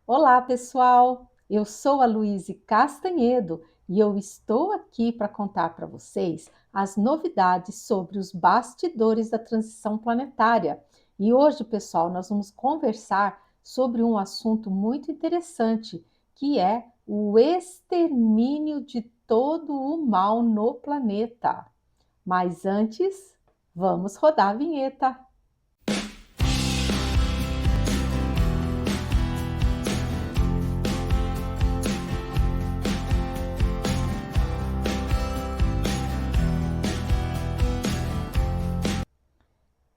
Olá, pessoal! Eu sou a Luíse Castanhedo e eu estou aqui para contar para vocês as novidades sobre os bastidores da transição planetária. E hoje, pessoal, nós vamos conversar sobre um assunto muito interessante, que é o extermínio de todo o mal no planeta. Mas antes, vamos rodar a vinheta.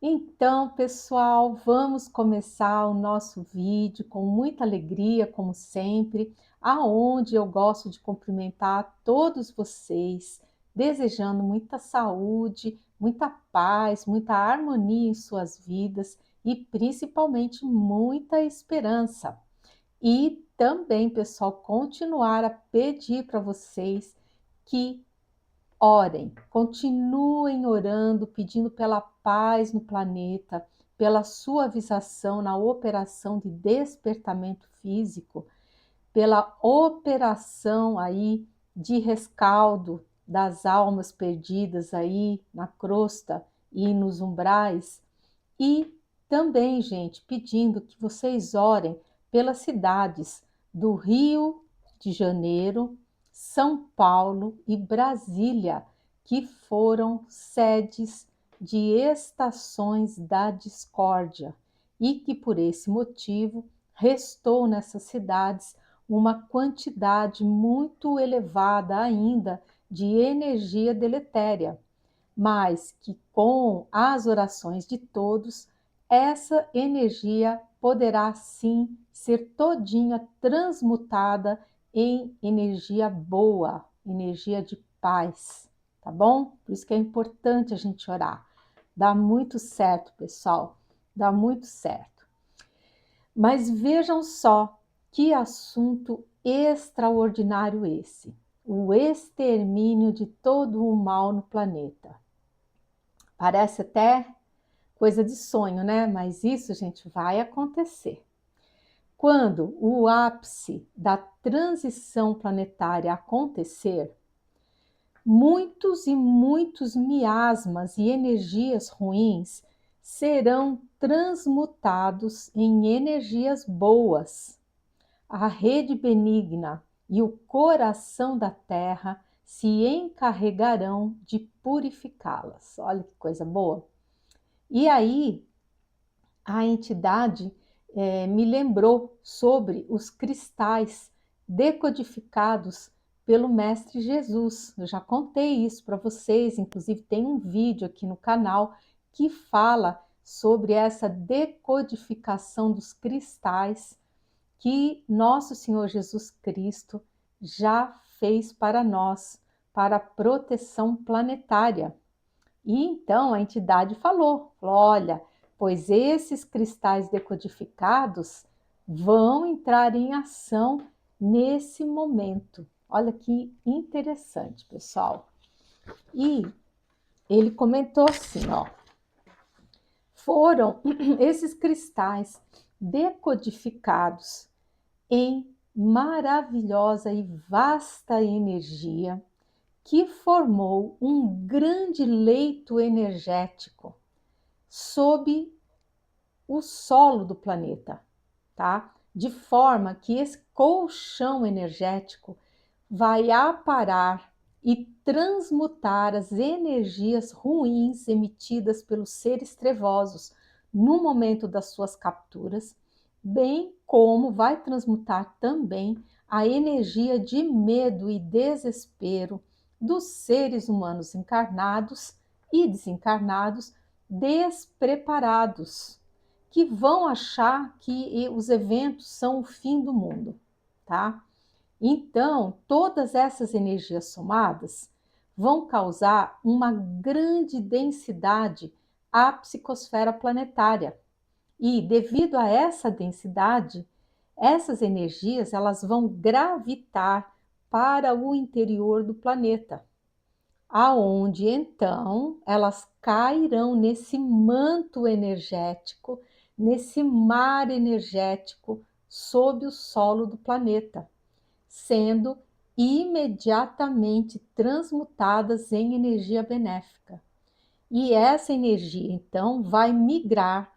Então, pessoal, vamos começar o nosso vídeo com muita alegria, como sempre, aonde eu gosto de cumprimentar todos vocês, desejando muita saúde, muita paz, muita harmonia em suas vidas e principalmente muita esperança. E também, pessoal, continuar a pedir para vocês que orem, continuem orando, pedindo pela paz no planeta, pela suavização na operação de despertamento físico, pela operação aí de rescaldo das almas perdidas aí na crosta e nos umbrais. E também, gente, pedindo que vocês orem pelas cidades do Rio de Janeiro, São Paulo e Brasília, que foram sedes de estações da discórdia e que por esse motivo restou nessas cidades uma quantidade muito elevada ainda de energia deletéria, mas que com as orações de todos, essa energia poderá sim ser todinha transmutada em energia boa, energia de paz, tá bom? Por isso que é importante a gente orar. Dá muito certo, pessoal, dá muito certo. Mas vejam só que assunto extraordinário esse: o extermínio de todo o mal no planeta. Parece até coisa de sonho, né? Mas isso, gente, vai acontecer. Quando o ápice da transição planetária acontecer, muitos e muitos miasmas e energias ruins serão transmutados em energias boas. A rede benigna e o coração da terra se encarregarão de purificá-las. Olha que coisa boa! E aí, a entidade me lembrou sobre os cristais decodificados pelo Mestre Jesus. Eu já contei isso para vocês, inclusive tem um vídeo aqui no canal que fala sobre essa decodificação dos cristais que nosso Senhor Jesus Cristo já fez para nós, para a proteção planetária. E então a entidade falou: olha, pois esses cristais decodificados vão entrar em ação nesse momento. Olha que interessante, pessoal. E ele comentou assim, ó: foram esses cristais decodificados em maravilhosa e vasta energia que formou um grande leito energético sob o solo do planeta, tá? De forma que esse colchão energético vai aparar e transmutar as energias ruins emitidas pelos seres trevosos no momento das suas capturas, bem como vai transmutar também a energia de medo e desespero dos seres humanos encarnados e desencarnados despreparados, que vão achar que os eventos são o fim do mundo, tá? Então, todas essas energias somadas vão causar uma grande densidade à psicosfera planetária. E devido a essa densidade, essas energias elas vão gravitar para o interior do planeta, aonde então elas cairão nesse manto energético, nesse mar energético sob o solo do planeta, sendo imediatamente transmutadas em energia benéfica. E essa energia, então, vai migrar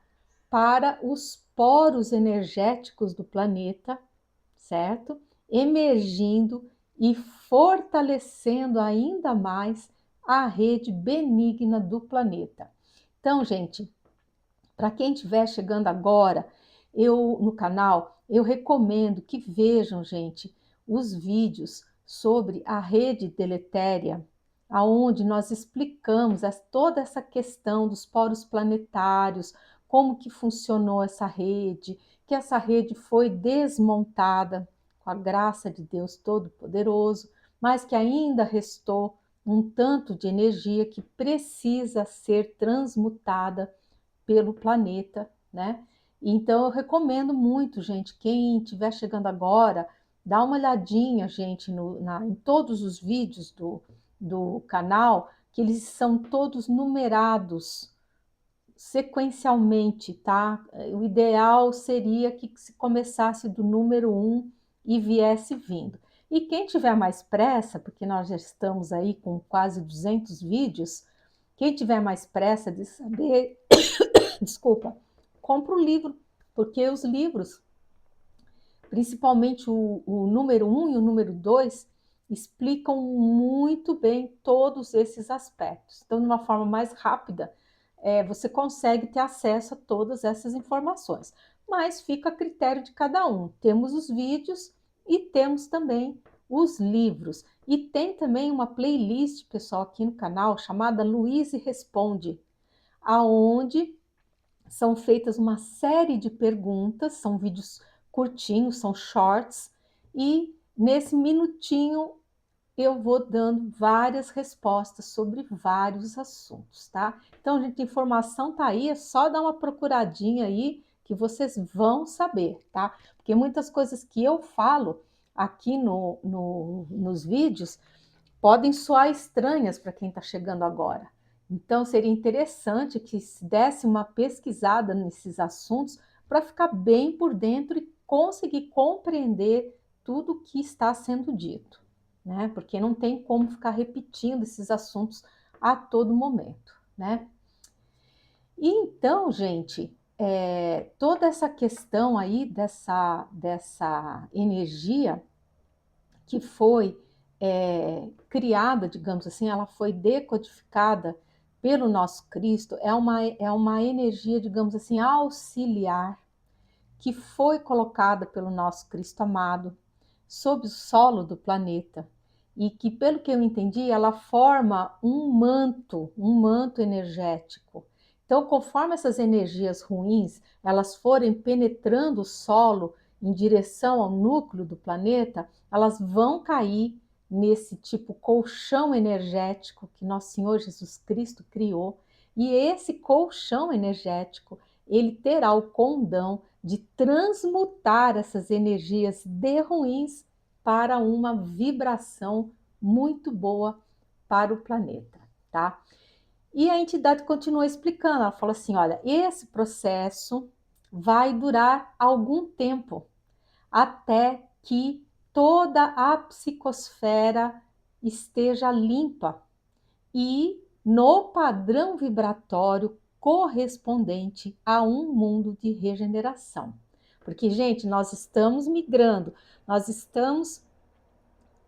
para os poros energéticos do planeta, certo? Emergindo e fortalecendo ainda mais a rede benigna do planeta. Então, gente, para quem estiver chegando agora, no canal, eu recomendo que vejam, gente, os vídeos sobre a rede deletéria, aonde nós explicamos toda essa questão dos poros planetários, como que funcionou essa rede, que essa rede foi desmontada com a graça de Deus Todo-Poderoso, mas que ainda restou um tanto de energia que precisa ser transmutada pelo planeta, né? Então eu recomendo muito, gente, quem estiver chegando agora, dá uma olhadinha, gente, em todos os vídeos do canal, que eles são todos numerados sequencialmente, tá? O ideal seria que se começasse do número 1 e viesse vindo. E quem tiver mais pressa, porque nós já estamos aí com quase 200 vídeos, quem tiver mais pressa de saber, desculpa, compra o livro, porque os livros, principalmente o número 1 e o número 2, explicam muito bem todos esses aspectos. Então, de uma forma mais rápida, você consegue ter acesso a todas essas informações. Mas fica a critério de cada um. Temos os vídeos e temos também os livros. E tem também uma playlist, pessoal, aqui no canal, chamada Luíse Responde, aonde são feitas uma série de perguntas, são vídeos curtinhos, são shorts, e nesse minutinho eu vou dando várias respostas sobre vários assuntos, tá? Então, gente, a informação tá aí, é só dar uma procuradinha aí que vocês vão saber, tá? Porque muitas coisas que eu falo aqui nos vídeos podem soar estranhas para quem está chegando agora. Então, seria interessante que se desse uma pesquisada nesses assuntos para ficar bem por dentro e conseguir compreender tudo o que está sendo dito, né? Porque não tem como ficar repetindo esses assuntos a todo momento, né? E então, gente, toda essa questão aí dessa energia que foi criada, digamos assim, ela foi decodificada pelo nosso Cristo, é uma energia, digamos assim, auxiliar, que foi colocada pelo nosso Cristo amado sob o solo do planeta e que, pelo que eu entendi, ela forma um manto energético. Então, conforme essas energias ruins elas forem penetrando o solo em direção ao núcleo do planeta, elas vão cair nesse tipo colchão energético que nosso Senhor Jesus Cristo criou, e esse colchão energético, ele terá o condão de transmutar essas energias de ruins para uma vibração muito boa para o planeta, tá? E a entidade continua explicando, ela falou assim, olha, esse processo vai durar algum tempo, até que toda a psicosfera esteja limpa e no padrão vibratório correspondente a um mundo de regeneração. Porque, gente, nós estamos migrando, nós estamos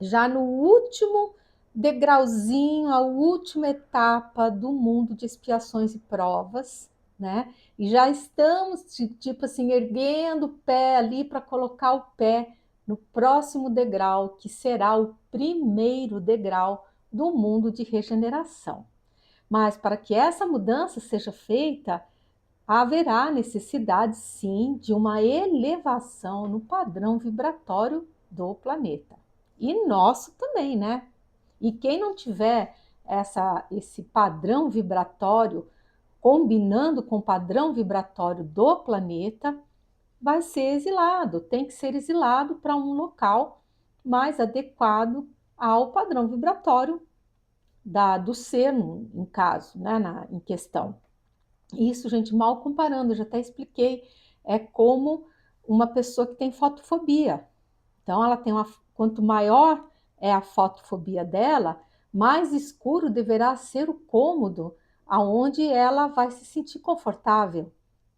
já no último degrauzinho, a última etapa do mundo de expiações e provas, né? E já estamos, tipo assim, erguendo o pé ali para colocar o pé no próximo degrau, que será o primeiro degrau do mundo de regeneração. Mas para que essa mudança seja feita, haverá necessidade, sim, de uma elevação no padrão vibratório do planeta. E nosso também, né? E quem não tiver esse padrão vibratório combinando com o padrão vibratório do planeta, vai ser exilado, tem que ser exilado para um local mais adequado ao padrão vibratório do ser, em caso, né, em questão. Isso, gente, mal comparando, eu já até expliquei, é como uma pessoa que tem fotofobia. Então, quanto maior é a fotofobia dela, mais escuro deverá ser o cômodo aonde ela vai se sentir confortável,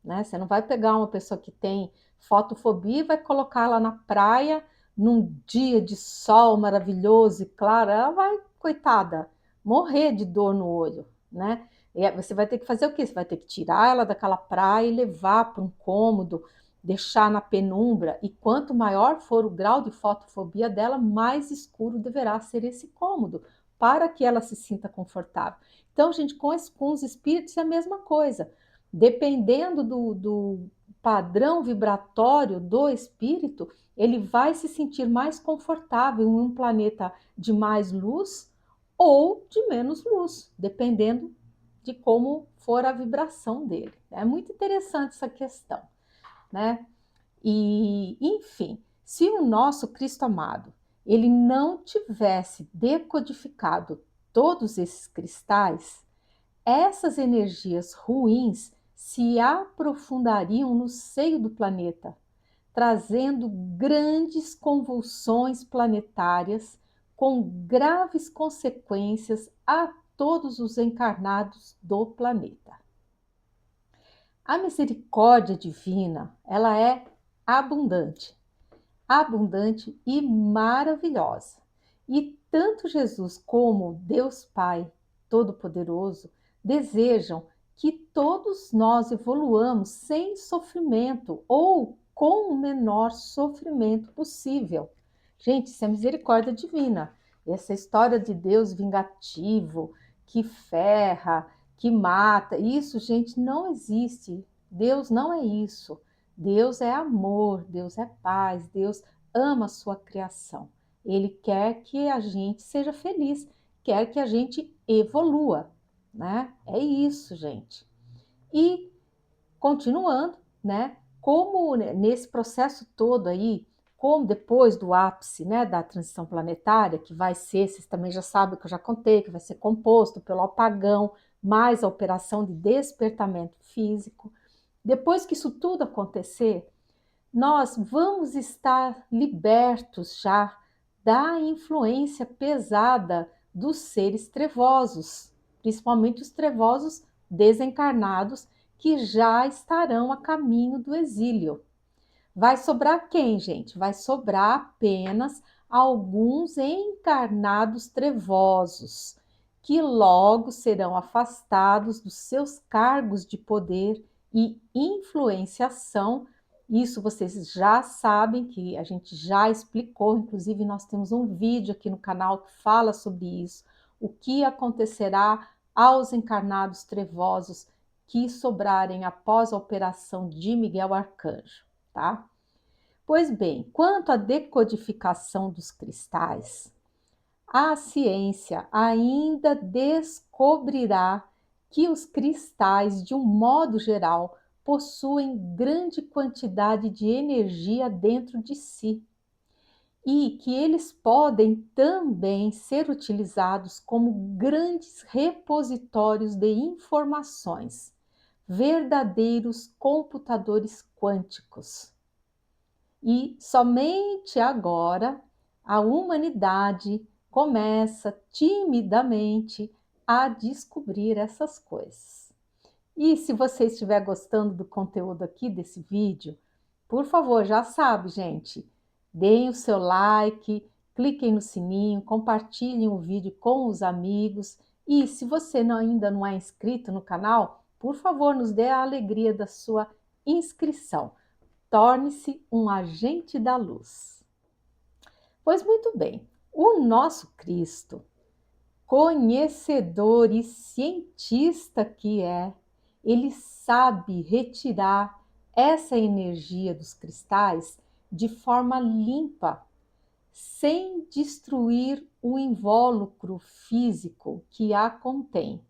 né? Você não vai pegar uma pessoa que tem fotofobia e vai colocar ela na praia num dia de sol maravilhoso e claro, ela vai, coitada, morrer de dor no olho, né? E você vai ter que fazer o quê? Você vai ter que tirar ela daquela praia e levar para um cômodo, deixar na penumbra, e quanto maior for o grau de fotofobia dela, mais escuro deverá ser esse cômodo, para que ela se sinta confortável. Então, gente, com os espíritos é a mesma coisa. Dependendo do padrão vibratório do espírito, ele vai se sentir mais confortável em um planeta de mais luz ou de menos luz, dependendo de como for a vibração dele. É muito interessante essa questão, né? E, enfim, se o nosso Cristo amado, ele não tivesse decodificado todos esses cristais, essas energias ruins se aprofundariam no seio do planeta, trazendo grandes convulsões planetárias com graves consequências a todos os encarnados do planeta. A misericórdia divina, ela é abundante, abundante e maravilhosa. E tanto Jesus como Deus Pai Todo-Poderoso desejam que todos nós evoluamos sem sofrimento ou com o menor sofrimento possível. Gente, isso é misericórdia divina. Essa história de Deus vingativo, que ferra, que mata, isso, gente, não existe. Deus não é isso. Deus é amor, Deus é paz, Deus ama a sua criação. Ele quer que a gente seja feliz, quer que a gente evolua, né? É isso, gente. E continuando, né? Como nesse processo todo aí, como depois do ápice, né, da transição planetária, que vai ser, vocês também já sabem que eu já contei, que vai ser composto pelo apagão, mais a operação de despertamento físico. Depois que isso tudo acontecer, nós vamos estar libertos já da influência pesada dos seres trevosos, principalmente os trevosos desencarnados que já estarão a caminho do exílio. Vai sobrar quem, gente? Vai sobrar apenas alguns encarnados trevosos, que logo serão afastados dos seus cargos de poder e influenciação. Isso vocês já sabem, que a gente já explicou, inclusive nós temos um vídeo aqui no canal que fala sobre isso, o que acontecerá aos encarnados trevosos que sobrarem após a operação de Miguel Arcanjo, tá? Pois bem, quanto à decodificação dos cristais, a ciência ainda descobrirá que os cristais, de um modo geral, possuem grande quantidade de energia dentro de si e que eles podem também ser utilizados como grandes repositórios de informações, verdadeiros computadores quânticos. E somente agora a humanidade começa timidamente a descobrir essas coisas. E se você estiver gostando do conteúdo aqui desse vídeo, por favor, já sabe, gente, deem o seu like, cliquem no sininho, compartilhem o vídeo com os amigos. E se você ainda não é inscrito no canal, por favor, nos dê a alegria da sua inscrição. Torne-se um agente da luz. Pois muito bem, o nosso Cristo, conhecedor e cientista que é, ele sabe retirar essa energia dos cristais de forma limpa, sem destruir o invólucro físico que a contém,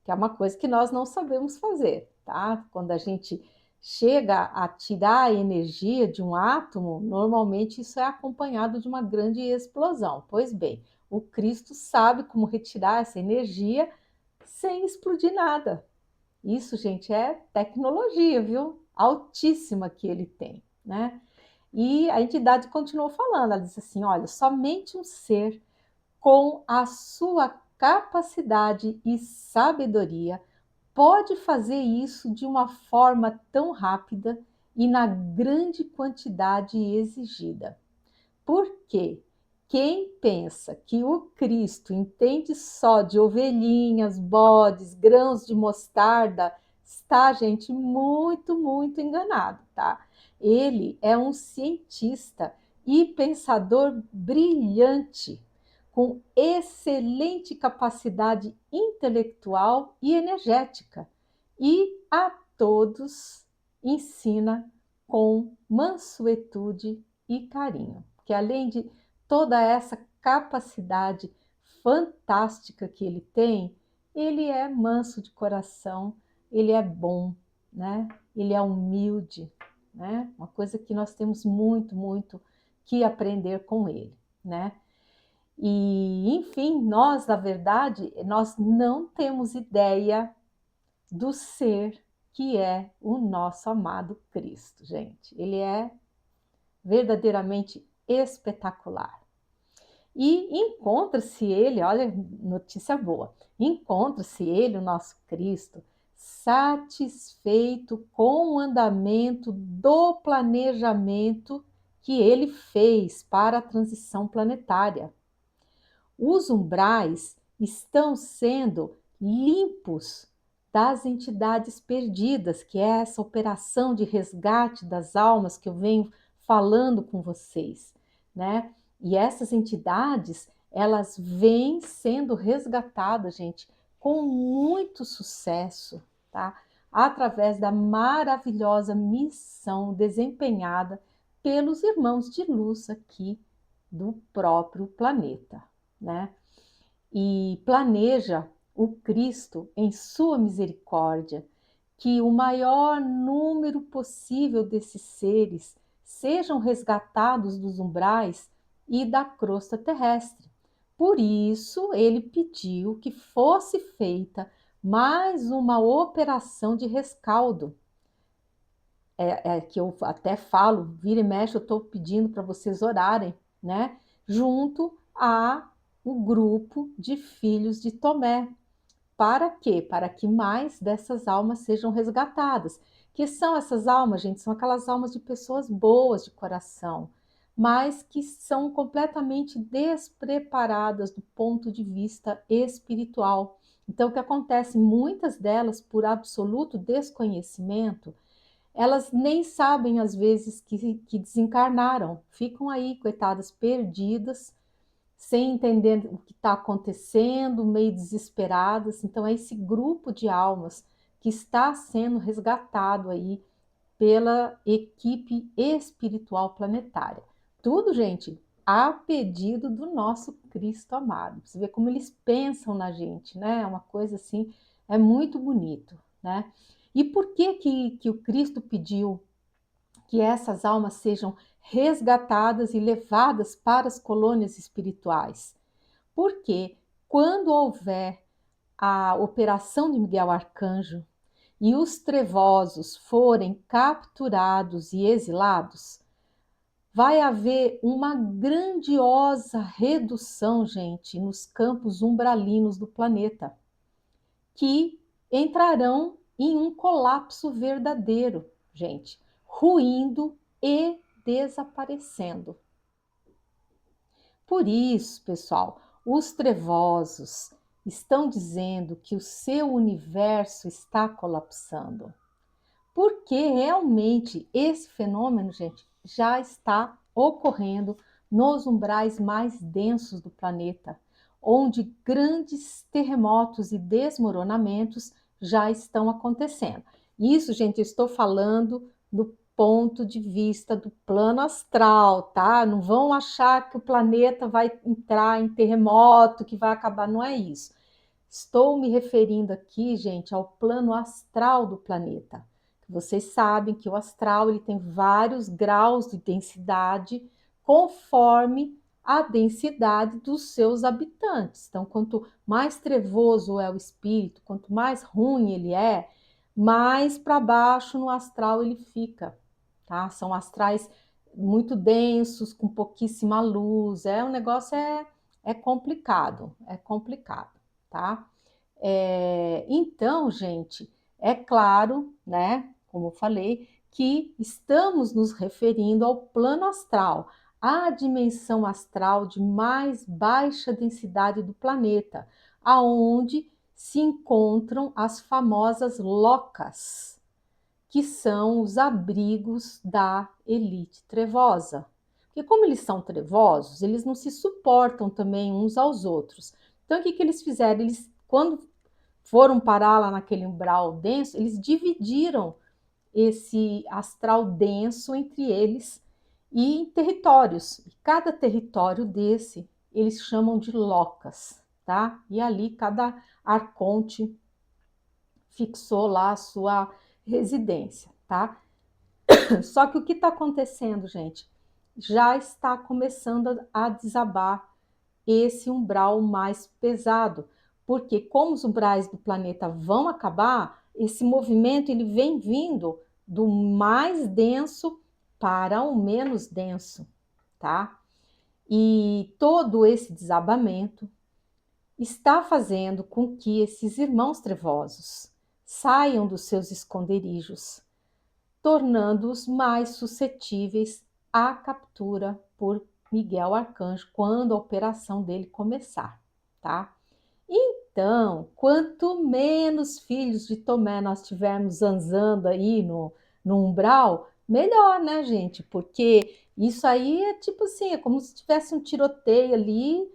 que é uma coisa que nós não sabemos fazer, tá? Quando a gente chega a tirar a energia de um átomo, normalmente isso é acompanhado de uma grande explosão. Pois bem, o Cristo sabe como retirar essa energia sem explodir nada. Isso, gente, é tecnologia, viu? Altíssima que ele tem, né? E a entidade continuou falando, ela disse assim, olha, somente um ser com a sua capacidade e sabedoria pode fazer isso de uma forma tão rápida e na grande quantidade exigida. Porque quem pensa que o Cristo entende só de ovelhinhas, bodes, grãos de mostarda, está, gente, muito, muito enganado, tá? Ele é um cientista e pensador brilhante, com excelente capacidade intelectual e energética, e a todos ensina com mansuetude e carinho, que além de toda essa capacidade fantástica que ele é manso de coração, ele é bom, né? Ele é humilde, né? Uma coisa que nós temos muito, muito que aprender com ele, né? E, enfim, nós, na verdade, nós não temos ideia do ser que é o nosso amado Cristo, gente. Ele é verdadeiramente espetacular. E encontra-se ele, olha, notícia boa, encontra-se ele, o nosso Cristo, satisfeito com o andamento do planejamento que ele fez para a transição planetária. Os umbrais estão sendo limpos das entidades perdidas, que é essa operação de resgate das almas que eu venho falando com vocês, né? E essas entidades, elas vêm sendo resgatadas, gente, com muito sucesso, tá? Através da maravilhosa missão desempenhada pelos irmãos de luz aqui do próprio planeta, né? E planeja o Cristo, em sua misericórdia, que o maior número possível desses seres sejam resgatados dos umbrais e da crosta terrestre. Por isso, ele pediu que fosse feita mais uma operação de rescaldo. Que eu até falo, vira e mexe, eu estou pedindo para vocês orarem, né? Junto a o grupo de filhos de Tomé. Para quê? Para que mais dessas almas sejam resgatadas. Que são essas almas, gente? São aquelas almas de pessoas boas de coração, mas que são completamente despreparadas do ponto de vista espiritual. Então, o que acontece? Muitas delas, por absoluto desconhecimento, elas nem sabem, às vezes, que desencarnaram, ficam aí, coitadas, perdidas, sem entender o que está acontecendo, meio desesperadas. Então, é esse grupo de almas que está sendo resgatado aí pela equipe espiritual planetária. Tudo, gente, a pedido do nosso Cristo amado. Você vê como eles pensam na gente, né? É uma coisa assim, é muito bonito, né? E por que o Cristo pediu que essas almas sejam resgatadas e levadas para as colônias espirituais? Porque quando houver a operação de Miguel Arcanjo e os trevosos forem capturados e exilados, vai haver uma grandiosa redução, gente, nos campos umbralinos do planeta, que entrarão em um colapso verdadeiro, gente, ruindo e desaparecendo. Por isso, pessoal, os trevosos estão dizendo que o seu universo está colapsando. Porque realmente esse fenômeno, gente, já está ocorrendo nos umbrais mais densos do planeta, onde grandes terremotos e desmoronamentos já estão acontecendo. Isso, gente, eu estou falando do ponto de vista do plano astral, tá? Não vão achar que o planeta vai entrar em terremoto, que vai acabar, não é isso. Estou me referindo aqui, gente, ao plano astral do planeta. Vocês sabem que o astral ele tem vários graus de densidade conforme a densidade dos seus habitantes. Então, quanto mais trevoso é o espírito, quanto mais ruim ele é, mais para baixo no astral ele fica, tá? São astrais muito densos, com pouquíssima luz. O negócio é complicado, tá? Então, gente, é claro, né, como eu falei, que estamos nos referindo ao plano astral, à dimensão astral de mais baixa densidade do planeta, aonde se encontram as famosas locas, que são os abrigos da elite trevosa. Porque como eles são trevosos, eles não se suportam também uns aos outros. Então, o que eles fizeram? Eles, quando foram parar lá naquele umbral denso, eles dividiram esse astral denso entre eles e em territórios. E cada território desse, eles chamam de locas, tá? E ali cada arconte fixou lá a sua residência, tá? Só que o que está acontecendo, gente? Já está começando a desabar esse umbral mais pesado, porque como os umbrais do planeta vão acabar, esse movimento ele vem vindo do mais denso para o menos denso, tá? E todo esse desabamento está fazendo com que esses irmãos trevosos saiam dos seus esconderijos, tornando-os mais suscetíveis à captura por Miguel Arcanjo quando a operação dele começar, tá? Então, quanto menos filhos de Tomé nós tivermos zanzando aí no umbral, melhor, né, gente? Porque isso aí é tipo assim, é como se tivesse um tiroteio ali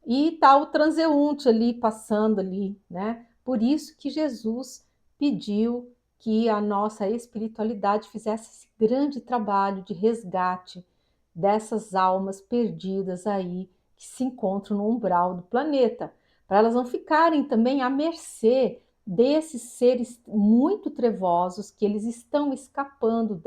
e tá o transeunte ali passando ali, né? Por isso que Jesus pediu que a nossa espiritualidade fizesse esse grande trabalho de resgate dessas almas perdidas aí que se encontram no umbral do planeta, para elas não ficarem também à mercê desses seres muito trevosos que eles estão escapando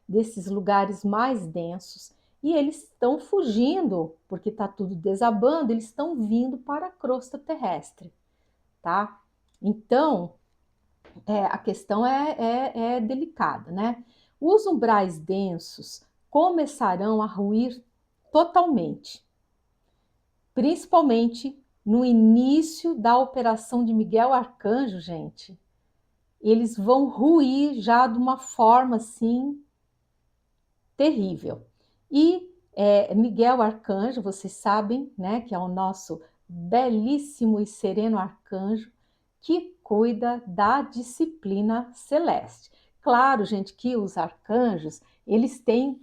desses lugares mais densos e eles estão fugindo, porque está tudo desabando, eles estão vindo para a crosta terrestre, tá? Então, a questão é delicada, né? Os umbrais densos começarão a ruir totalmente, principalmente no início da operação de Miguel Arcanjo, gente. Eles vão ruir já de uma forma assim terrível. E Miguel Arcanjo, vocês sabem, né, que é o nosso belíssimo e sereno arcanjo que cuida da disciplina celeste. Claro, gente, que os arcanjos, eles têm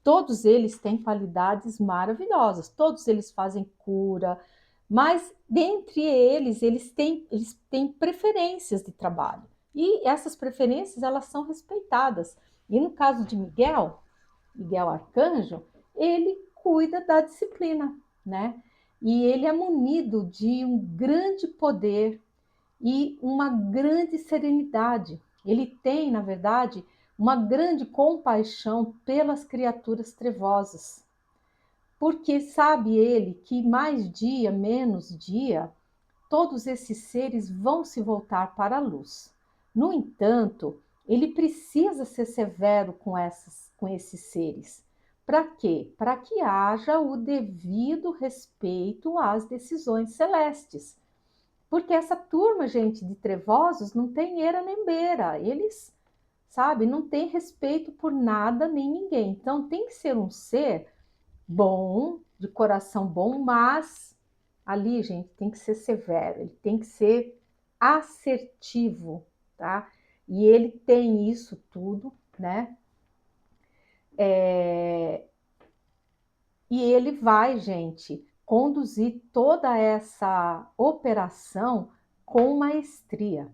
todos eles têm qualidades maravilhosas, todos eles fazem cura, mas dentre eles, eles têm preferências de trabalho. E essas preferências, elas são respeitadas. E no caso de Miguel Arcanjo, ele cuida da disciplina, né? E ele é munido de um grande poder e uma grande serenidade. Ele tem, na verdade, uma grande compaixão pelas criaturas trevosas, porque sabe ele que mais dia, menos dia, todos esses seres vão se voltar para a luz. No entanto, ele precisa ser severo com esses seres. Para quê? Para que haja o devido respeito às decisões celestes. Porque essa turma, gente, de trevosos não tem eira nem beira. Eles, sabe, não tem respeito por nada nem ninguém. Então tem que ser um ser bom, de coração bom, mas ali, gente, tem que ser severo, ele tem que ser assertivo, tá? E ele tem isso tudo, né? E ele vai, gente, conduzir toda essa operação com maestria.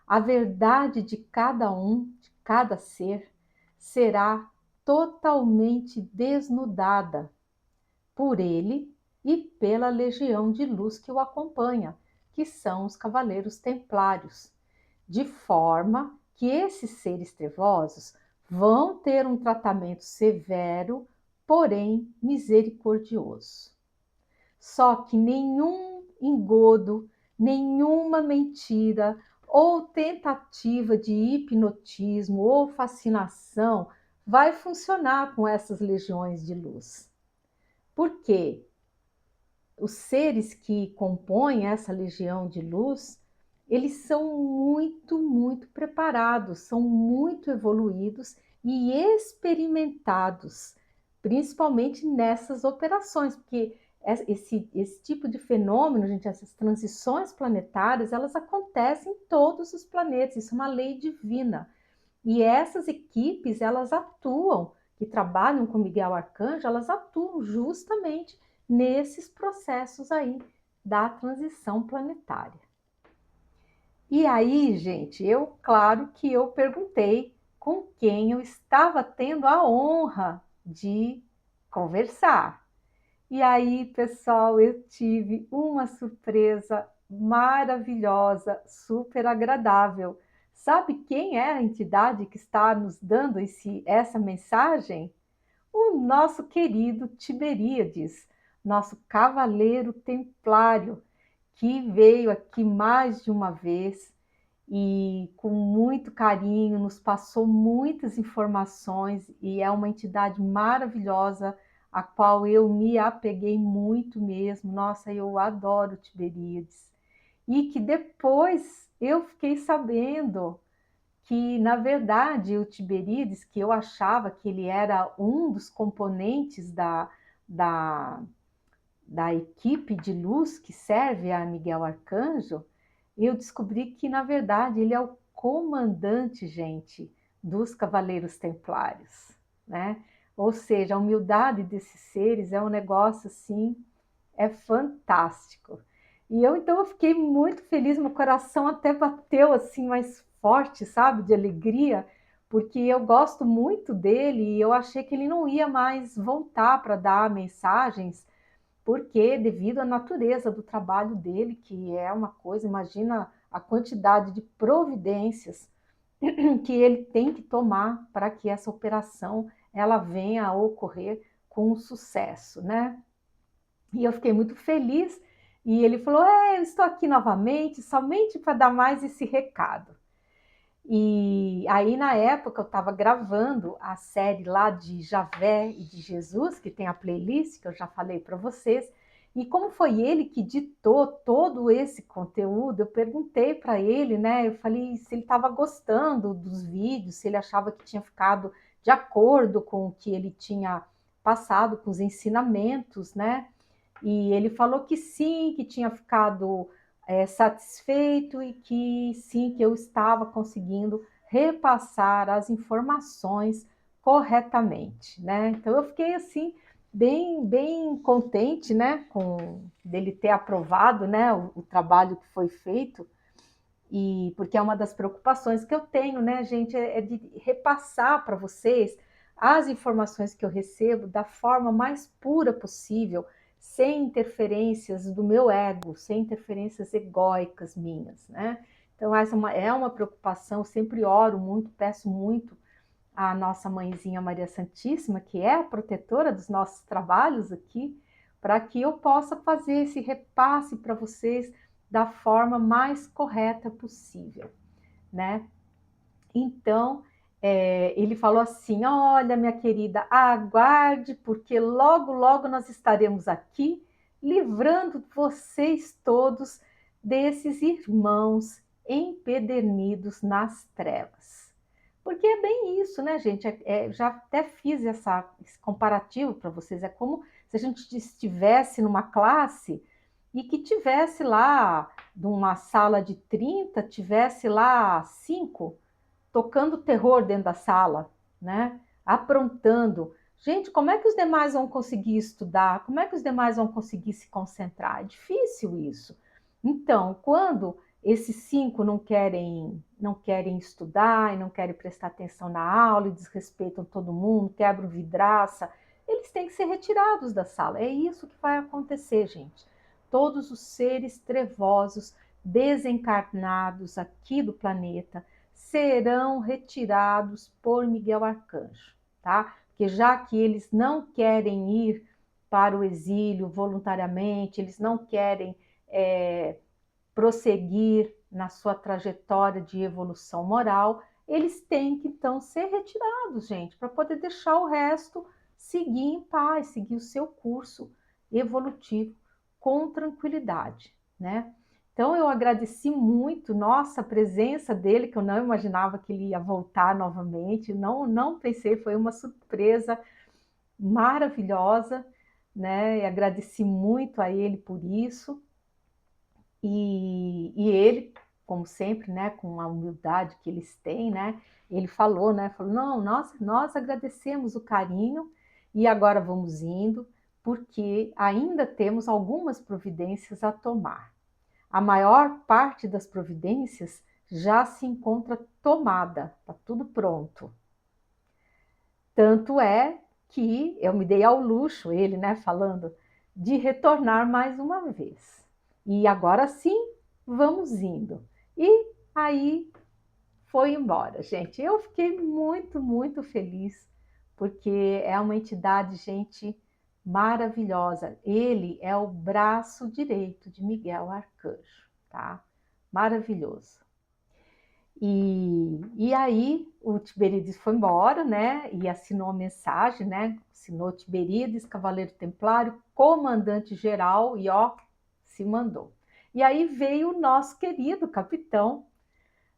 A verdade de cada um, de cada ser, será totalmente desnudada por ele e pela legião de luz que o acompanha, que são os Cavaleiros Templários, de forma que esses seres trevosos vão ter um tratamento severo, porém misericordioso. Só que nenhum engodo, nenhuma mentira ou tentativa de hipnotismo ou fascinação vai funcionar com essas legiões de luz. Por quê? Os seres que compõem essa legião de luz, eles são muito, muito preparados, são muito evoluídos e experimentados, principalmente nessas operações, porque esse tipo de fenômeno, gente, essas transições planetárias, elas acontecem em todos os planetas, isso é uma lei divina. E essas equipes, elas atuam, que trabalham com Miguel Arcanjo, elas atuam justamente nesses processos aí da transição planetária. E aí, gente, claro que eu perguntei com quem eu estava tendo a honra de conversar. E aí, pessoal, eu tive uma surpresa maravilhosa, super agradável. Sabe quem é a entidade que está nos dando essa mensagem? O nosso querido Tiberíades, nosso cavaleiro templário, que veio aqui mais de uma vez e com muito carinho nos passou muitas informações e é uma entidade maravilhosa a qual eu me apeguei muito mesmo. Nossa, eu adoro Tiberíades. E que depois eu fiquei sabendo que, na verdade, o Tiberíades, que eu achava que ele era um dos componentes da, da equipe de luz que serve a Miguel Arcanjo, eu descobri que, na verdade, ele é o comandante, gente, dos Cavaleiros Templários, né? Ou seja, a humildade desses seres é um negócio assim, é fantástico. E então eu fiquei muito feliz, meu coração até bateu assim mais forte, sabe, de alegria, porque eu gosto muito dele e eu achei que ele não ia mais voltar para dar mensagens, porque devido à natureza do trabalho dele, que é uma coisa, imagina a quantidade de providências que ele tem que tomar para que essa operação ela venha a ocorrer com sucesso, né? E eu fiquei muito feliz. E ele falou: eu estou aqui novamente, somente para dar mais esse recado. E aí, na época, eu estava gravando a série lá de Javé e de Jesus, que tem a playlist, que eu já falei para vocês. E como foi ele que ditou todo esse conteúdo, eu perguntei para ele, né? Eu falei se ele estava gostando dos vídeos, se ele achava que tinha ficado de acordo com o que ele tinha passado, com os ensinamentos, né? E ele falou que sim, que tinha ficado satisfeito e que sim, que eu estava conseguindo repassar as informações corretamente, né? Então eu fiquei assim bem contente, né, com dele ter aprovado, né, o trabalho que foi feito. E porque é uma das preocupações que eu tenho, né, gente, é de repassar para vocês as informações que eu recebo da forma mais pura possível, sem interferências do meu ego, sem interferências egóicas minhas, né? Então, essa é uma preocupação, eu sempre oro muito, peço muito à nossa mãezinha Maria Santíssima, que é a protetora dos nossos trabalhos aqui, para que eu possa fazer esse repasse para vocês da forma mais correta possível, né? Então, ele falou assim: olha, minha querida, aguarde, porque logo, logo nós estaremos aqui livrando vocês todos desses irmãos empedernidos nas trevas. Porque é bem isso, né, gente? Já até fiz esse comparativo para vocês. É como se a gente estivesse numa classe e que tivesse lá, numa sala de 30, tivesse lá 5 tocando terror dentro da sala, né? Aprontando. Gente, como é que os demais vão conseguir estudar? Como é que os demais vão conseguir se concentrar? É difícil isso. Então, quando esses 5 não querem estudar e não querem prestar atenção na aula e desrespeitam todo mundo, quebram vidraça, eles têm que ser retirados da sala. É isso que vai acontecer, gente. Todos os seres trevosos, desencarnados aqui do planeta, serão retirados por Miguel Arcanjo, tá? Porque já que eles não querem ir para o exílio voluntariamente, eles não querem prosseguir na sua trajetória de evolução moral, eles têm que então ser retirados, gente, para poder deixar o resto seguir em paz, seguir o seu curso evolutivo com tranquilidade, né? Então eu agradeci muito, nossa, a presença dele, que eu não imaginava que ele ia voltar novamente, não pensei, foi uma surpresa maravilhosa, né? E agradeci muito a ele por isso. E ele, como sempre, né, com a humildade que eles têm, né, ele falou, né, falou, não, nós agradecemos o carinho e agora vamos indo, porque ainda temos algumas providências a tomar. A maior parte das providências já se encontra tomada, está tudo pronto. Tanto é que eu me dei ao luxo, ele, né, falando, de retornar mais uma vez. E agora sim, vamos indo. E aí foi embora, gente. Eu fiquei muito, muito feliz, porque é uma entidade, gente, maravilhosa. Ele é o braço direito de Miguel Arcanjo, tá? Maravilhoso. E aí o Tiberíades foi embora, né? E assinou a mensagem, né? Assinou Tiberíades, Cavaleiro Templário, comandante geral, e ó, se mandou. E aí veio o nosso querido capitão,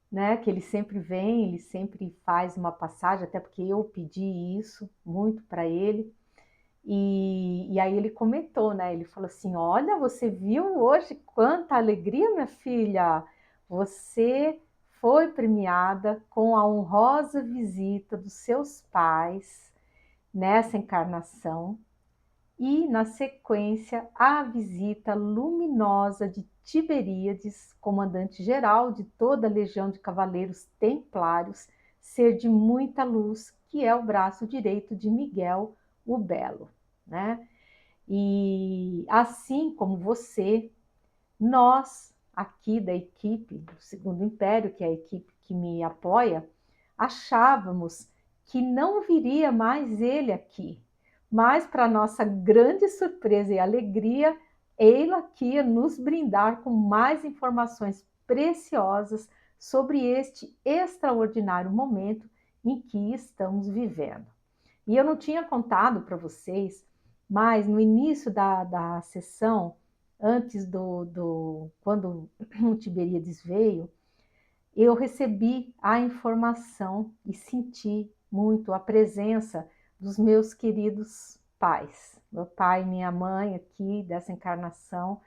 né? Que ele sempre vem, ele sempre faz uma passagem, até porque eu pedi isso muito para ele. E aí ele comentou, né? Ele falou assim: olha, você viu hoje quanta alegria, minha filha? Você foi premiada com a honrosa visita dos seus pais nessa encarnação e, na sequência, a visita luminosa de Tiberíades, comandante-geral de toda a legião de cavaleiros templários, ser de muita luz, que é o braço direito de Miguel o Belo, né? E assim como você, nós aqui da equipe do Segundo Império, que é a equipe que me apoia, achávamos que não viria mais ele aqui. Mas, para nossa grande surpresa e alegria, ele aqui ia nos brindar com mais informações preciosas sobre este extraordinário momento em que estamos vivendo. E eu não tinha contado para vocês, mas no início da sessão, antes quando o Tiberíades veio, eu recebi a informação e senti muito a presença dos meus queridos pais, meu pai e minha mãe aqui dessa encarnação,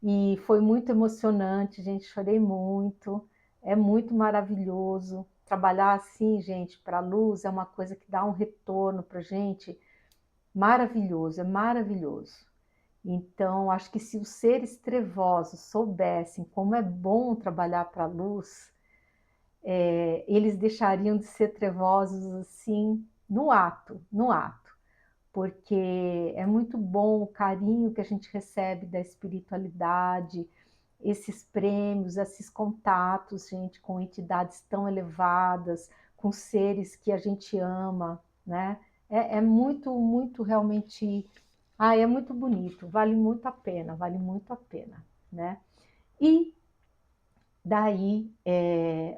e foi muito emocionante, gente, chorei muito, é muito maravilhoso. Trabalhar assim, gente, para a luz é uma coisa que dá um retorno para a gente maravilhoso, é maravilhoso. Então, acho que se os seres trevosos soubessem como é bom trabalhar para a luz, eles deixariam de ser trevosos assim no ato, porque é muito bom o carinho que a gente recebe da espiritualidade, esses prêmios, esses contatos, gente, com entidades tão elevadas, com seres que a gente ama, né? É muito, muito realmente. Ah, é muito bonito, vale muito a pena, né? E daí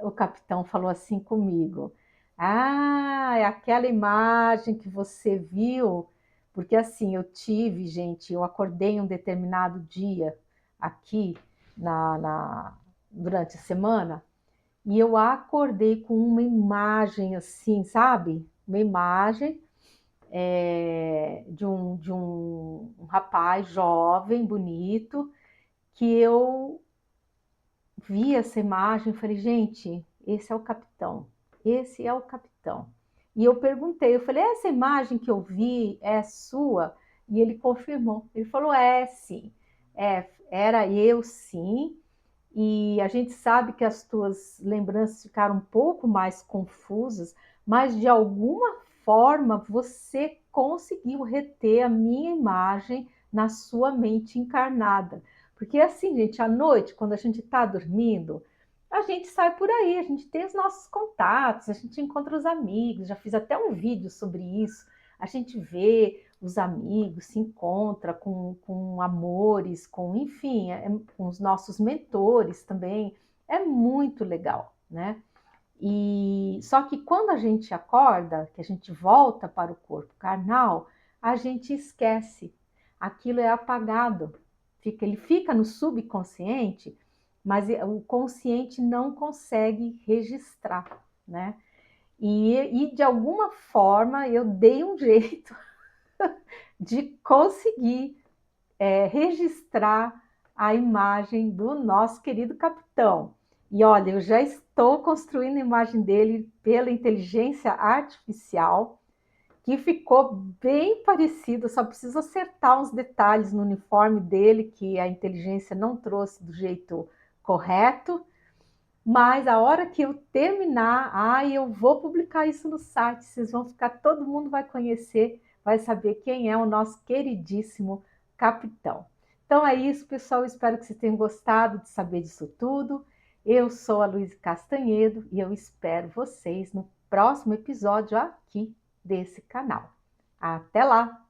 o capitão falou assim comigo: ah, é aquela imagem que você viu, porque assim, eu tive, gente, eu acordei um determinado dia aqui durante a semana, e eu acordei com uma imagem assim, sabe? Uma imagem de um rapaz jovem, bonito, que eu vi essa imagem e falei, gente, esse é o capitão, esse é o capitão. E eu perguntei, eu falei, essa imagem que eu vi é sua? E ele confirmou, ele falou, sim, era eu sim, e a gente sabe que as tuas lembranças ficaram um pouco mais confusas, mas de alguma forma você conseguiu reter a minha imagem na sua mente encarnada. Porque assim, gente, à noite, quando a gente está dormindo, a gente sai por aí, a gente tem os nossos contatos, a gente encontra os amigos, já fiz até um vídeo sobre isso, a gente vê os amigos, se encontra com amores, com, enfim, com os nossos mentores também. É muito legal, né? E só que quando a gente acorda, que a gente volta para o corpo carnal, a gente esquece. Aquilo é apagado. Ele fica no subconsciente, mas o consciente não consegue registrar, né? E de alguma forma eu dei um jeito de conseguir registrar a imagem do nosso querido capitão. E olha, eu já estou construindo a imagem dele pela inteligência artificial, que ficou bem parecido, só preciso acertar uns detalhes no uniforme dele, que a inteligência não trouxe do jeito correto, mas a hora que eu terminar, eu vou publicar isso no site, vocês vão ficar, todo mundo vai conhecer, vai saber quem é o nosso queridíssimo capitão. Então é isso, pessoal, espero que vocês tenham gostado de saber disso tudo. Eu sou a Luísa Castanhedo e eu espero vocês no próximo episódio aqui desse canal. Até lá!